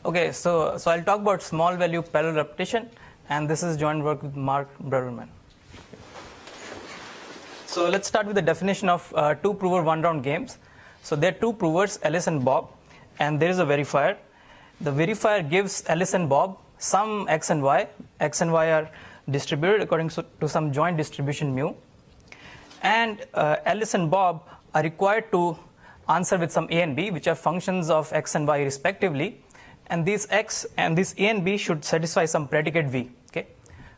Okay, so I'll talk about small value parallel repetition, and this is joint work with Mark Braverman. So let's start with the definition of two prover one round games. So there are two provers, Alice and Bob, and there is a verifier. The verifier gives Alice and Bob some x and y. X and y are distributed according to some joint distribution mu. And Alice and Bob are required to answer with some a and b, which are functions of x and y respectively. And these x and this a and b should satisfy some predicate v. Okay,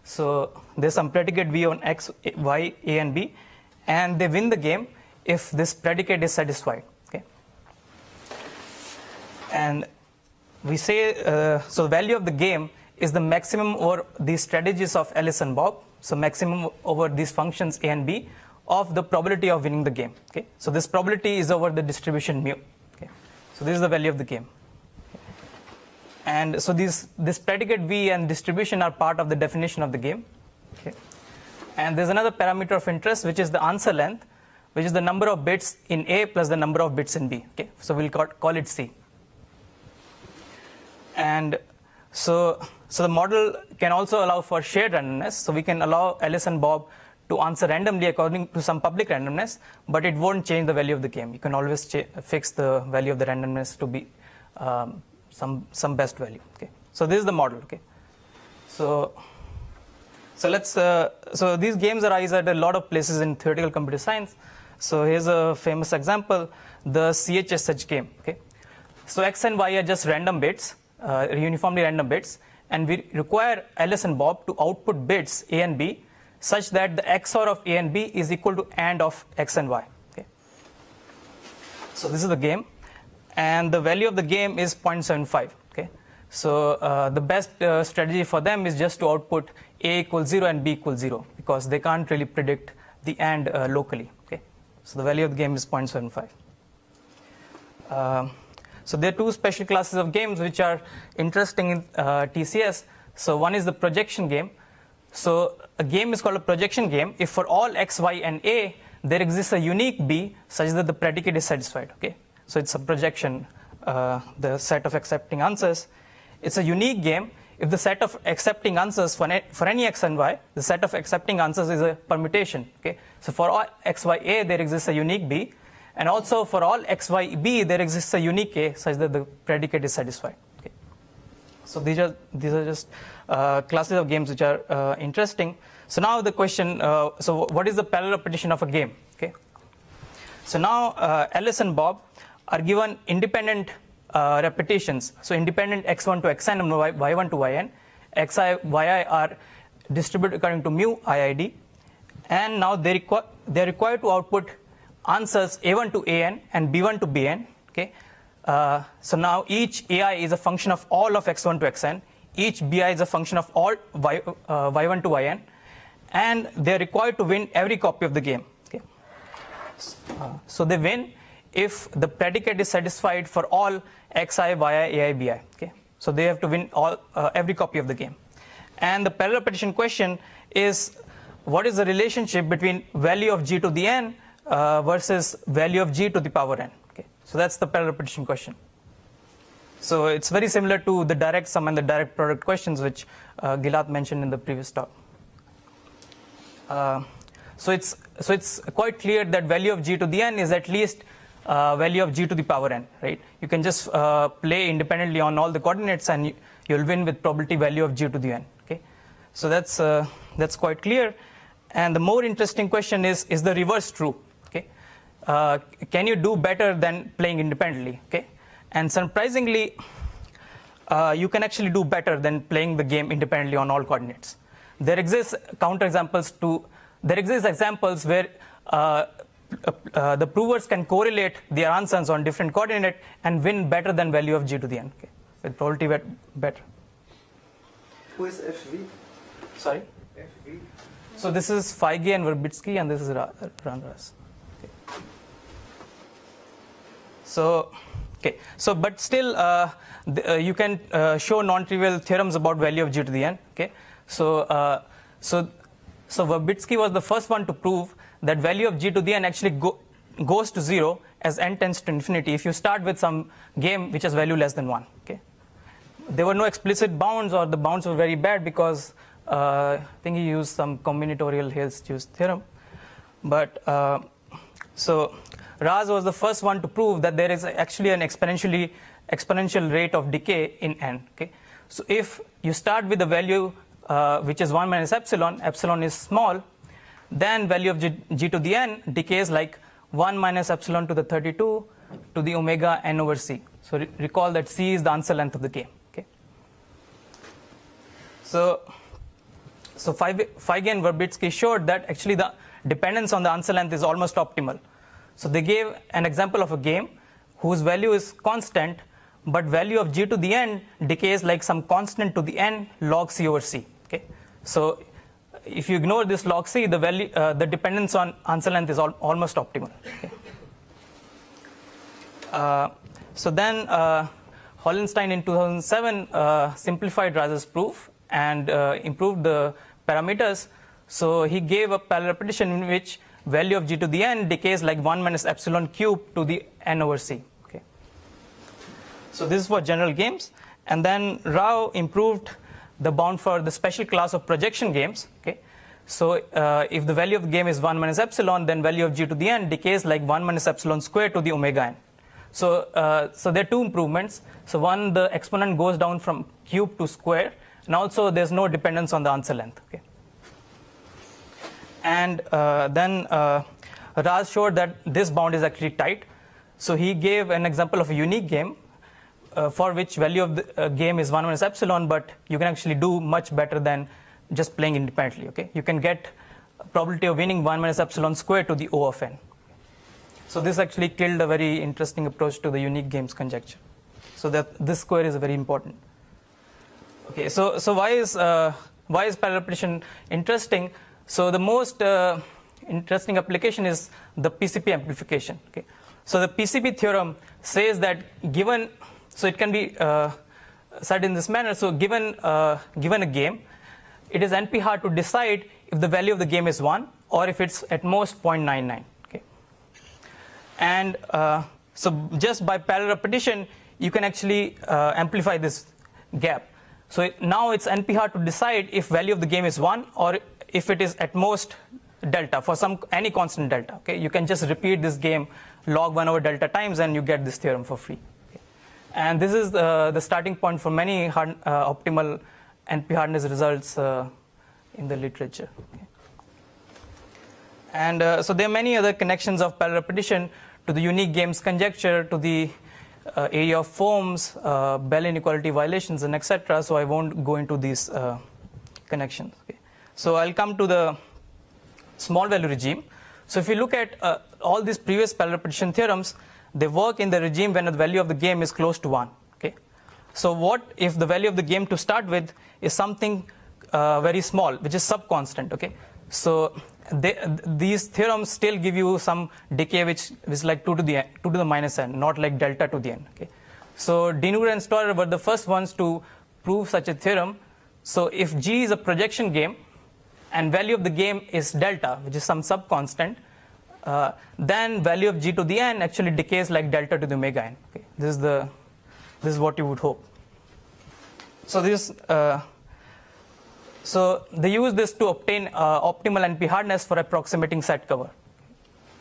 so there's some predicate v on x, y, a and b, and they win the game if this predicate is satisfied. Okay, and we say so the value of the game is the maximum over these strategies of Alice and Bob. So maximum over these functions a and b of the probability of winning the game. Okay, so this probability is over the distribution mu. Okay, so this is the value of the game. And so this predicate v and distribution are part of the definition of the game. Okay. And there's another parameter of interest, which is the answer length, which is the number of bits in A plus the number of bits in B. Okay, so we'll call it C. And so the model can also allow for shared randomness. So we can allow Alice and Bob to answer randomly according to some public randomness, but it won't change the value of the game. You can always fix the value of the randomness to be some best value. Okay, so this is the model. Okay, so let's so these games arise at a lot of places in theoretical computer science. So here's a famous example, the CHSH game. Okay, so x and y are just random bits, uniformly random bits, and we require Alice and Bob to output bits a and b such that the XOR of a and b is equal to AND of x and y. Okay, so this is the game. And the value of the game is 0.75. Okay, so the best strategy for them is just to output a equals 0 and b equals 0, because they can't really predict the AND locally. Okay, so the value of the game is 0.75. So there are two special classes of games which are interesting in TCS. So one is the projection game. So a game is called a projection game if for all x, y, and a there exists a unique b such that the predicate is satisfied. Okay, so it's a projection, the set of accepting answers. It's a unique game if the set of accepting answers for any x and y, the set of accepting answers is a permutation. Okay, so for all x, y, a there exists a unique b, and also for all x, y, b there exists a unique a such that the predicate is satisfied. Okay, so these are just classes of games which are interesting. So now the question, so what is the parallel repetition of a game? Okay, so now Alice and Bob are given independent repetitions. So independent x1 to xn and y1 to yn. xi, yi are distributed according to mu iid. And now they're required to output answers a1 to an and b1 to bn. Okay, so now each ai is a function of all of x1 to xn. Each bi is a function of all y1 to yn. And they're required to win every copy of the game. Okay, so they win if the predicate is satisfied for all xi, yi, ai, bi. Okay, so they have to win all every copy of the game. And the parallel repetition question is, what is the relationship between value of g to the n versus value of g to the power n? Okay, so that's the parallel repetition question. So it's very similar to the direct sum and the direct product questions which Gilad mentioned in the previous talk. So it's quite clear that value of g to the n is at least value of g to the power n, right? You can just play independently on all the coordinates and you'll win with probability value of g to the n. Okay, so that's quite clear. And the more interesting question is the reverse true? Okay, can you do better than playing independently? Okay, and surprisingly, you can actually do better than playing the game independently on all coordinates. There exist examples where the provers can correlate their answers on different coordinate and win better than value of g to the n. Okay, with probability better. Who is FV? Sorry? FV? So this is Feige and Verbitsky, and this is Ranras. Okay. So but still you can show non-trivial theorems about value of g to the n. Okay, so Verbitsky was the first one to prove that value of g to the n actually goes to 0 as n tends to infinity if you start with some game which has value less than 1. Okay? There were no explicit bounds, or the bounds were very bad because I think he used some combinatorial Hales-Jewett theorem. But so Raz was the first one to prove that there is actually an exponential rate of decay in n. Okay? So if you start with a value which is 1 minus epsilon, epsilon is small, then value of g to the n decays like 1 minus epsilon to the 32 to the omega n over c. So recall that c is the answer length of the game. Okay? So Feige and Verbitsky showed that actually the dependence on the answer length is almost optimal. So they gave an example of a game whose value is constant, but value of g to the n decays like some constant to the n log c over c. Okay? So if you ignore this log c, the value, the dependence on answer length is almost optimal. Okay? So then Hollenstein in 2007 simplified Raz's proof and improved the parameters. So he gave a parallel repetition in which value of g to the n decays like 1 minus epsilon cubed to the n over c. Okay. So this is for general games. And then Rao improved the bound for the special class of projection games. Okay. So if the value of the game is 1 minus epsilon, then value of g to the n decays like 1 minus epsilon squared to the omega n. So there are two improvements. So one, the exponent goes down from cube to square, and also there's no dependence on the answer length. Okay. And then Raz showed that this bound is actually tight. So he gave an example of a unique game for which value of the game is 1 minus epsilon, but you can actually do much better than just playing independently. Okay, you can get a probability of winning 1 minus epsilon squared to the O of n. So this actually killed a very interesting approach to the unique games conjecture. So that this square is very important. Okay, so why is parallel repetition interesting? So the most interesting application is the PCP amplification. Okay, so the PCP theorem says that given, so it can be said in this manner. So given a game, it is NP hard to decide if the value of the game is 1 or if it's at most 0.99. Okay, and so just by parallel repetition, you can actually amplify this gap. So now it's NP hard to decide if value of the game is 1 or if it is at most delta for any constant delta. Okay, you can just repeat this game log 1 over delta times and you get this theorem for free. Okay. And this is the starting point for many optimal NP hardness results in the literature. Okay. And so there are many other connections of parallel repetition to the unique games conjecture, to the area of forms, Bell inequality violations, and etc. So I won't go into these connections. Okay. So I'll come to the small value regime. So if you look at all these previous parallel repetition theorems, they work in the regime when the value of the game is close to 1. Okay. So what if the value of the game to start with is something very small, which is subconstant? Okay. So these theorems still give you some decay which is like 2 to the minus n, not like delta to the n. Okay. So Dinur and Storer were the first ones to prove such a theorem. So if G is a projection game and value of the game is delta, which is some subconstant, then value of g to the n actually decays like delta to the omega n. Okay. This is what you would hope. So they use this to obtain optimal NP hardness for approximating set cover.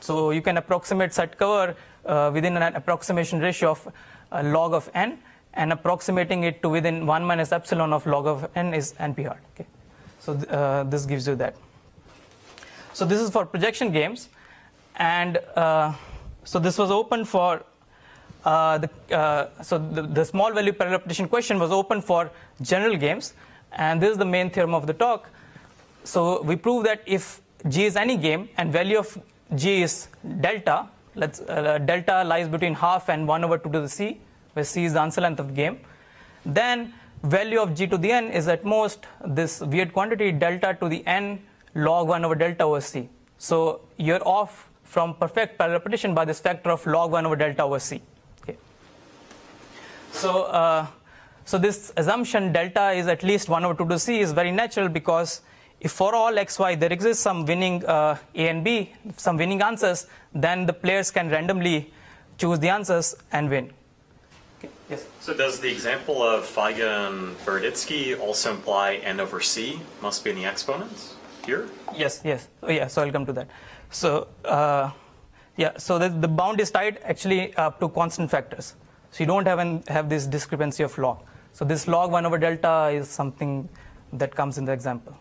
So you can approximate set cover within an approximation ratio of log of n, and approximating it to within 1 minus epsilon of log of n is NP hard. Okay. So this gives you that. So this is for projection games, and so this was open for the small value parallel repetition question was open for general games, and this is the main theorem of the talk. So we prove that if G is any game and value of G is delta, delta lies between half and 1 over 2 to the c, where c is the answer length of the game, then value of g to the n is at most this weird quantity delta to the n log 1 over delta over c. So you're off from perfect parallel repetition by this factor of log 1 over delta over c. Okay. So this assumption delta is at least 1 over 2 to c is very natural, because if for all xy there exists some winning a and b, some winning answers, then the players can randomly choose the answers, and win. Okay. Yes. So does the example of Feigen and Berditzky also imply n over c must be in the exponents here? Yes. Oh, yeah. So I'll come to that. So so the bound is tied actually up to constant factors. So you don't have this discrepancy of log. So this log 1 over delta is something that comes in the example.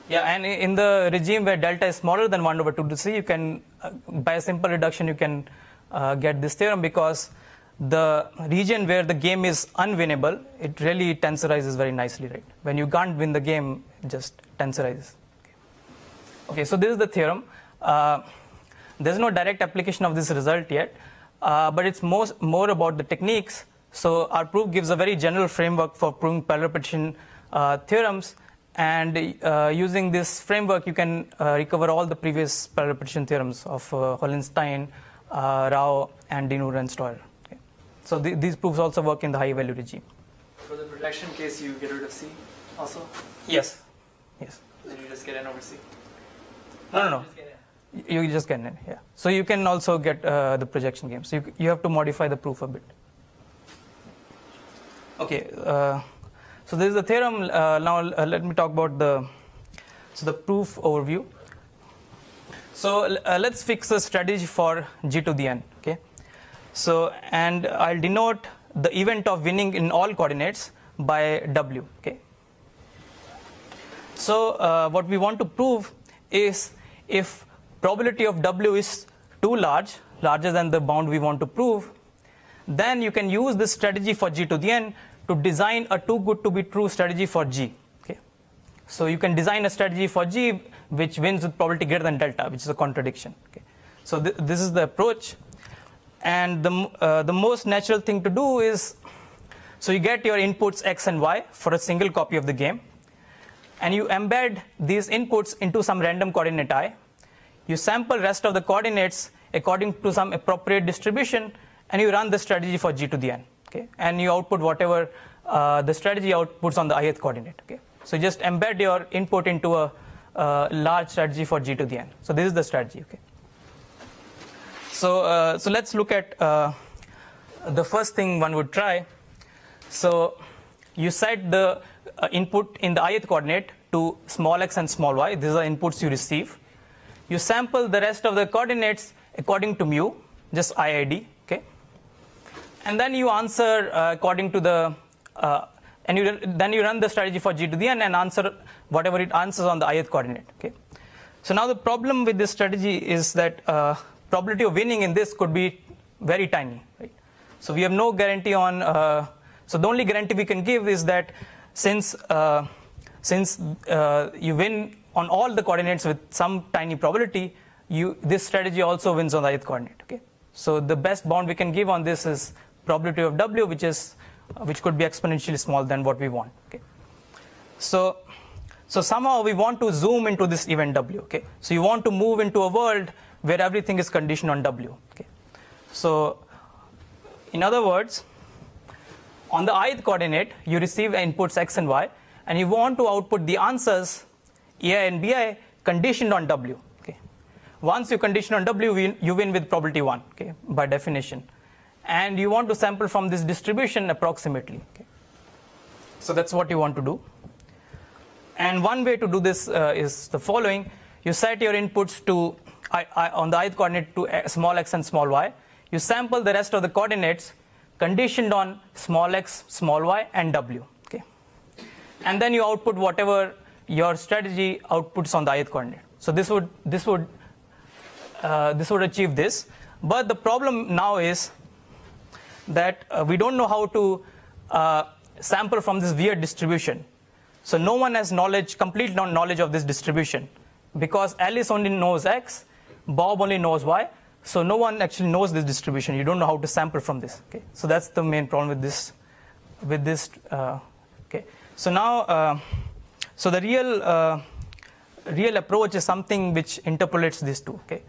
Yeah, and in the regime where delta is smaller than 1 over 2 to c, you can, by a simple reduction, you can get this theorem, because the region where the game is unwinnable, it really tensorizes very nicely, right? When you can't win the game, it just tensorizes. Okay, so this is the theorem. There's no direct application of this result yet, but it's more about the techniques. So our proof gives a very general framework for proving parallel repetition theorems, and using this framework you can recover all the previous parallel repetition theorems of Hohenstein, Rao, and Dinur and Stoyer. Okay. So these proofs also work in the high value regime. For the protection case, you get rid of C also? Yes. Then you just get N over C? No. You just get it, yeah. So you can also get the projection game. So you have to modify the proof a bit. Okay, so this is the theorem. Now let me talk about the proof overview. So let's fix the strategy for g to the n. Okay. So and I'll denote the event of winning in all coordinates by w. Okay. So what we want to prove is if probability of w is too larger than the bound we want to prove, then you can use this strategy for g to the n to design a too good to be true strategy for g. Okay. So you can design a strategy for g which wins with probability greater than delta, which is a contradiction. Okay. So this is the approach, and the most natural thing to do is, so you get your inputs x and y for a single copy of the game, and you embed these inputs into some random coordinate I. You sample rest of the coordinates according to some appropriate distribution, and you run the strategy for g to the n. Okay, and you output whatever the strategy outputs on the ith coordinate. Okay, so just embed your input into a large strategy for g to the n. So this is the strategy. Okay, so let's look at the first thing one would try. So you set the input in the ith coordinate to small x and small y. These are inputs you receive. You sample the rest of the coordinates according to mu, just IID. Okay, and then you answer according to the then you run the strategy for g to the n and answer whatever it answers on the ith coordinate. Okay, so now the problem with this strategy is that probability of winning in this could be very tiny, right? So we have no guarantee on. So the only guarantee we can give is that since you win on all the coordinates with some tiny probability, this strategy also wins on the ith coordinate. Okay, so the best bound we can give on this is probability of w, which could be exponentially small than what we want. Okay, so somehow we want to zoom into this event w. Okay, so you want to move into a world where everything is conditioned on w. Okay, so in other words, on the ith coordinate you receive inputs x and y, and you want to output the answers ai and bi conditioned on w. Okay, once you condition on w, you win with probability 1. Okay, by definition, and you want to sample from this distribution approximately. Okay, so that's what you want to do. And one way to do this is the following: you set your inputs to on the ith coordinate to small x and small y. You sample the rest of the coordinates conditioned on small x, small y, and w. Okay, and then you output whatever your strategy outputs on the ith coordinate. So this would achieve this. But the problem now is that we don't know how to sample from this weird distribution. So no one has complete knowledge of this distribution, because Alice only knows x, Bob only knows y. So no one actually knows this distribution. You don't know how to sample from this. Okay, so that's the main problem with this. Okay, so now, so the real approach is something which interpolates these two. Okay,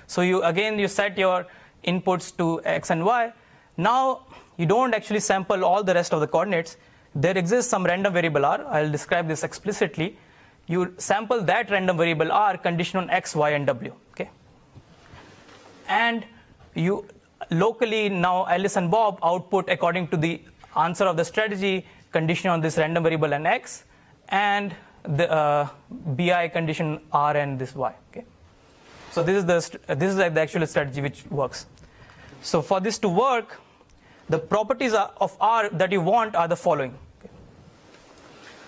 so you set your inputs to x and y. Now you don't actually sample all the rest of the coordinates. There exists some random variable r. I'll describe this explicitly. You sample that random variable r conditioned on x, y, and w. Okay, and you locally now Alice and Bob output according to the answer of the strategy condition on this random variable n x, and the bi condition r and this y. Okay. So this is like the actual strategy which works. So for this to work, the properties of R that you want are the following. Okay.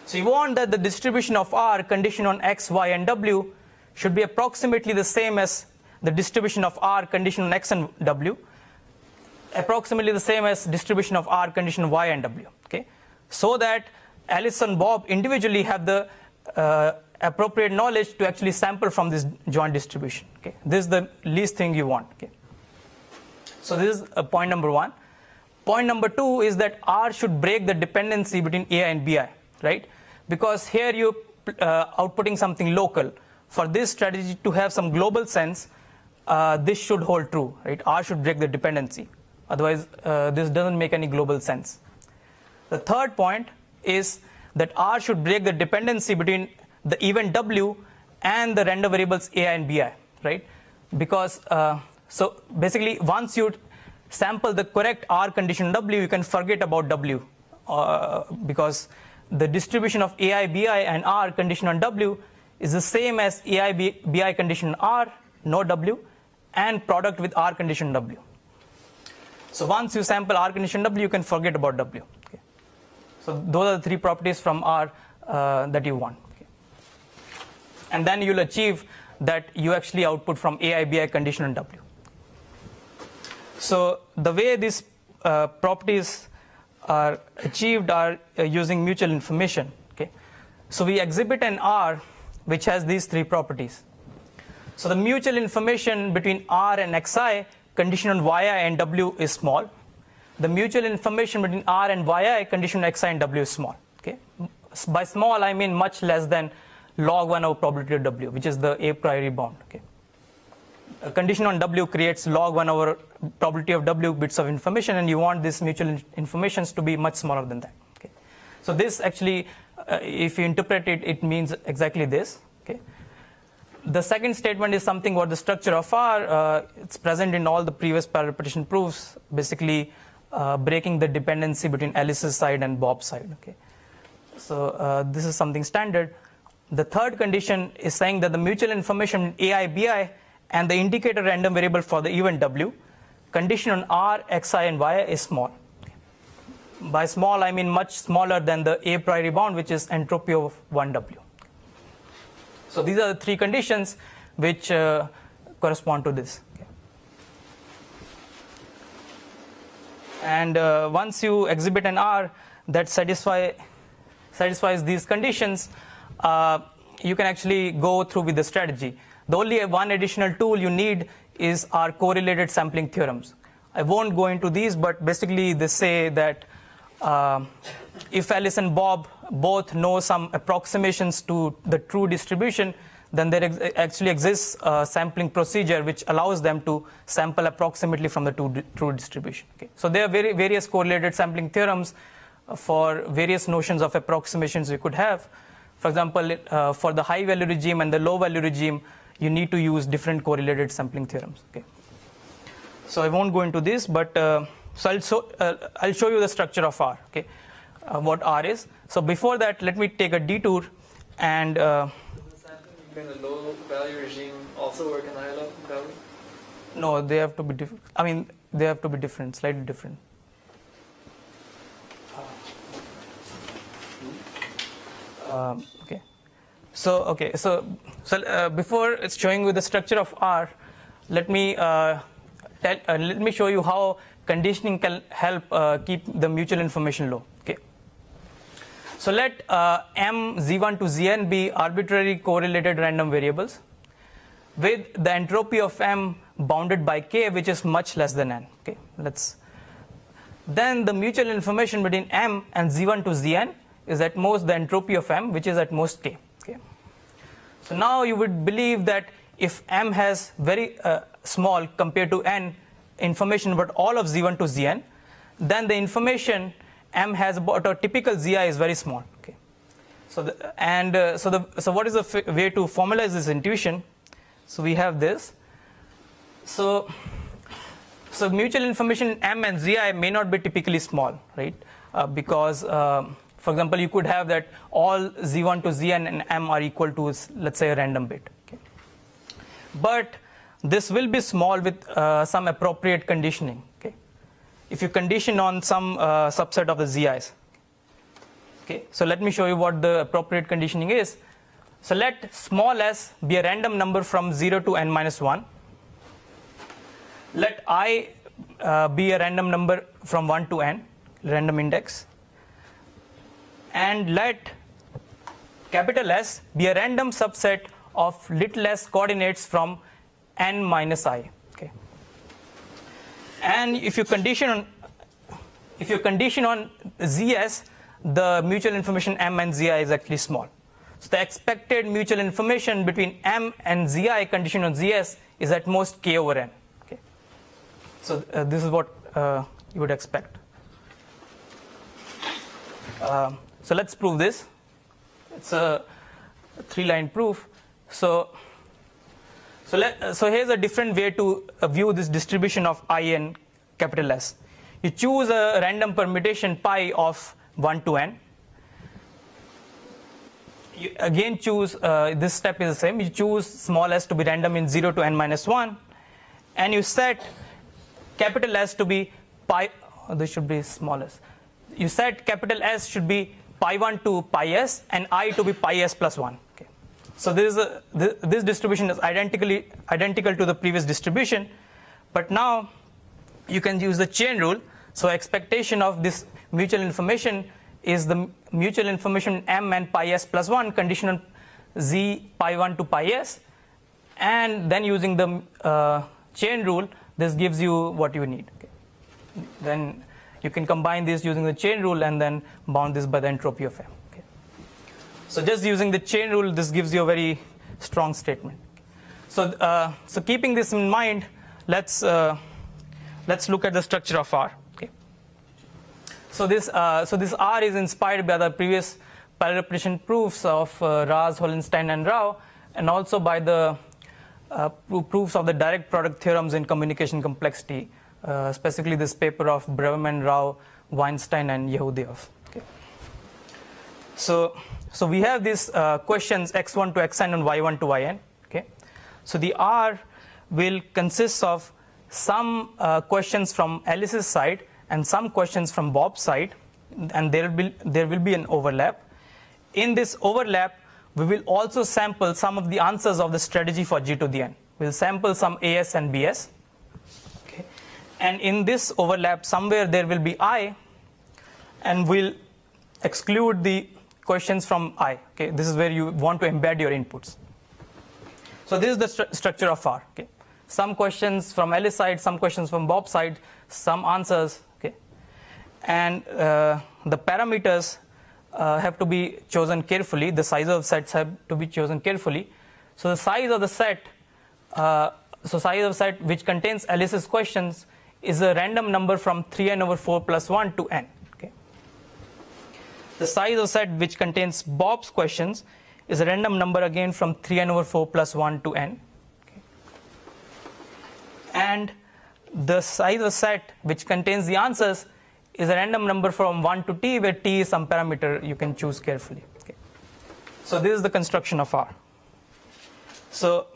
So you want that the distribution of R conditioned on x, y, and w should be approximately the same as the distribution of R conditioned on x and w, approximately the same as distribution of R conditioned on y and w. Okay. So that Alice and Bob individually have the appropriate knowledge to actually sample from this joint distribution. Okay. This is the least thing you want. Okay. So this is point number one. Point number two is that R should break the dependency between AI and BI, right? Because here you're outputting something local. For this strategy to have some global sense, this should hold true, right? R should break the dependency. Otherwise, this doesn't make any global sense. The third point is that R should break the dependency between the event W and the random variables AI and BI, right? Because, so basically, once you sample the correct R condition W, you can forget about W, because the distribution of AI, BI, and R condition on W is the same as AI, BI condition R, no W, and product with R condition W. So once you sample R condition W, you can forget about W. Okay. So those are the three properties from R that you want. Okay. And then you'll achieve that you actually output from AI, BI condition on W. So the way these properties are achieved are using mutual information. Okay. So we exhibit an R which has these three properties. So the mutual information between R and Xi conditioned on Yi and W is small. The mutual information between R and Yi conditioned on Xi and W is small. Okay. By small, I mean much less than log 1 over probability of W, which is the a priori bound. Okay. A condition on W creates log 1 over probability of W bits of information, and you want this mutual informations to be much smaller than that. Okay. So this actually, if you interpret it, it means exactly this. Okay. The second statement is something about the structure of R. It's present in all the previous parallel repetition proofs, basically breaking the dependency between Alice's side and Bob's side. Okay. So this is something standard. The third condition is saying that the mutual information AI, BI, and the indicator random variable for the event W condition on R, Xi, and Y is small. Okay. By small, I mean much smaller than the a priori bound, which is entropy of 1W. So these are the three conditions which correspond to this. Okay. And once you exhibit an R that satisfies these conditions, you can actually go through with the strategy. The only one additional tool you need is our correlated sampling theorems. I won't go into these, but basically they say that if Alice and Bob both know some approximations to the true distribution, then there actually exists a sampling procedure which allows them to sample approximately from the true distribution. Okay. So there are various correlated sampling theorems for various notions of approximations we could have. For example, for the high value regime and the low value regime, you need to use different correlated sampling theorems. Okay. So I won't go into this, but so I'll show you the structure of R. Okay. What R is. So before that, let me take a detour and. Does the sampling in a low value regime also work in high value? No, they have to be different. I mean, they have to be different, slightly different. Okay. So before it's showing you the structure of R, let me show you how conditioning can help keep the mutual information low. Okay. So let M Z1 to Zn be arbitrary correlated random variables with the entropy of M bounded by K, which is much less than N. Okay. Then the mutual information between M and Z1 to Zn is at most the entropy of M, which is at most K. Okay. So now you would believe that if M has very small compared to N information about all of Z1 to Zn, then the information M has about a typical Zi is very small. Okay. So what is the way to formalize this intuition? So we have this. So mutual information M and Zi may not be typically small, right? Because, for example, you could have that all Z1 to Zn and M are equal to, let's say, a random bit. Okay? But this will be small with some appropriate conditioning. Okay? If you condition on some subset of the Zi's. Okay? So let me show you what the appropriate conditioning is. So let small s be a random number from 0 to n minus 1. Let I be a random number from 1 to n, random index. And let capital S be a random subset of little s coordinates from n minus I. Okay. And if you condition on Zs, the mutual information M and Zi is actually small. So the expected mutual information between M and Zi conditioned on Zs is at most k over n. Okay. So this is what you would expect. So let's prove this. It's a 3-line proof. So here's a different way to view this distribution of I and capital S. You choose a random permutation pi of 1 to n. You again choose, this step is the same. You choose small s to be random in 0 to n minus 1. And you set capital S to be pi, this should be small s. You set capital S should be pi 1 to pi s and I to be pi s plus 1. Okay. So this distribution is identical to the previous distribution, but now you can use the chain rule. So expectation of this mutual information is the mutual information M and pi s plus 1 conditional Z pi 1 to pi s, and then using the chain rule, this gives you what you need. Okay. Then you can combine this using the chain rule and then bound this by the entropy of M. Okay. So just using the chain rule, this gives you a very strong statement. So keeping this in mind, let's look at the structure of R. Okay. So this R is inspired by the previous parallel representation proofs of Raz, Holenstein, and Rao, and also by the proofs of the direct product theorems in communication complexity, specifically this paper of Braverman, Rao, Weinstein, and Yehudev. Okay. So we have these questions x1 to xn and y1 to yn. Okay. So the R will consist of some questions from Alice's side and some questions from Bob's side, and there will be an overlap. In this overlap, we will also sample some of the answers of the strategy for G to the n. We'll sample some AS and BS. Okay. And in this overlap, somewhere there will be I, and we'll exclude the questions from I. Okay. This is where you want to embed your inputs. So this is the structure of R. Okay. Some questions from Alice's side, some questions from Bob's side, some answers. Okay. And the parameters have to be chosen carefully. The size of sets have to be chosen carefully. So the size of the set, which contains Alice's questions is a random number from 3n over 4 plus 1 to n. Okay. The size of set which contains Bob's questions is a random number again from 3n over 4 plus 1 to n. Okay. And the size of set which contains the answers is a random number from 1 to t, where t is some parameter you can choose carefully. Okay. So this is the construction of R. So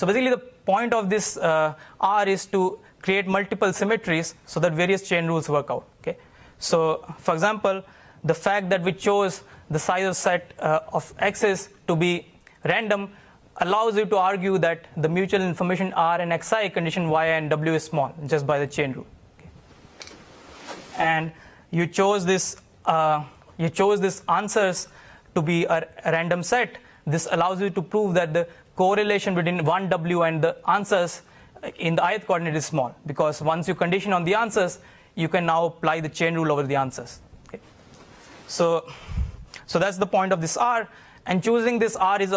basically the point of this R is to create multiple symmetries so that various chain rules work out. Okay. So for example, the fact that we chose the size of set of x's to be random allows you to argue that the mutual information R and xi condition yi and w is small just by the chain rule. And you chose this answers to be a random set. This allows you to prove that the correlation between 1w and the answers in the ith coordinate is small, because once you condition on the answers, you can now apply the chain rule over the answers. Okay. So that's the point of this R, and choosing this R is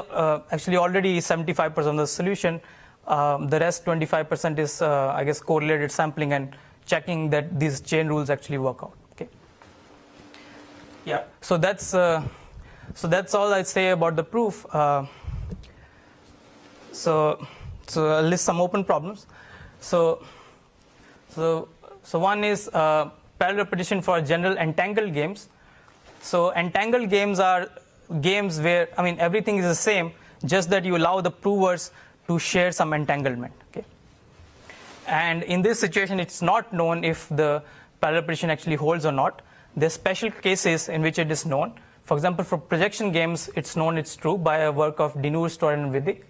actually already 75% of the solution. The rest 25% is I guess correlated sampling and checking that these chain rules actually work out. Okay. Yeah. So that's all I'd say about the proof. So I'll list some open problems. So one is parallel repetition for general entangled games. So entangled games are games where, I mean, everything is the same, just that you allow the provers to share some entanglement. Okay. And in this situation, it's not known if the parallel repetition actually holds or not. There's special cases in which it is known. For example, for projection games, it's known it's true by a work of Dinur, Storer, and Vidic.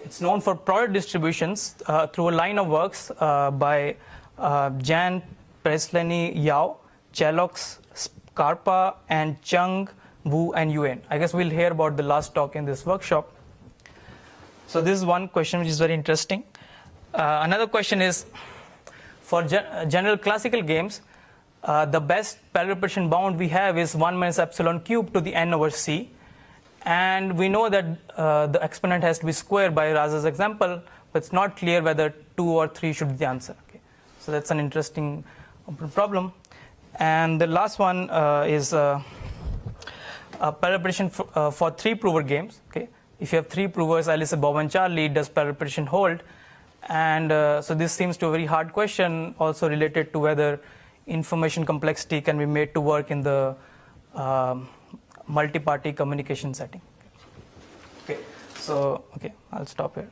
It's known for product distributions through a line of works by Jan, Presley, Yao, Chalox, Scarpa, and Chung, Wu, and Yuen. I guess we'll hear about the last talk in this workshop. So this is one question which is very interesting. Another question is, for general classical games, the best parallel repetition bound we have is 1 minus epsilon cubed to the n over c. And we know that the exponent has to be squared by Raza's example, but it's not clear whether 2 or 3 should be the answer. Okay. So that's an interesting problem. And the last one is a parallel repetition for 3 prover games. Okay. If you have 3 provers, Alice, Bob, and Charlie, does parallel repetition hold? And so this seems to a very hard question, also related to whether information complexity can be made to work in the multi-party communication setting. Okay, so I'll stop here.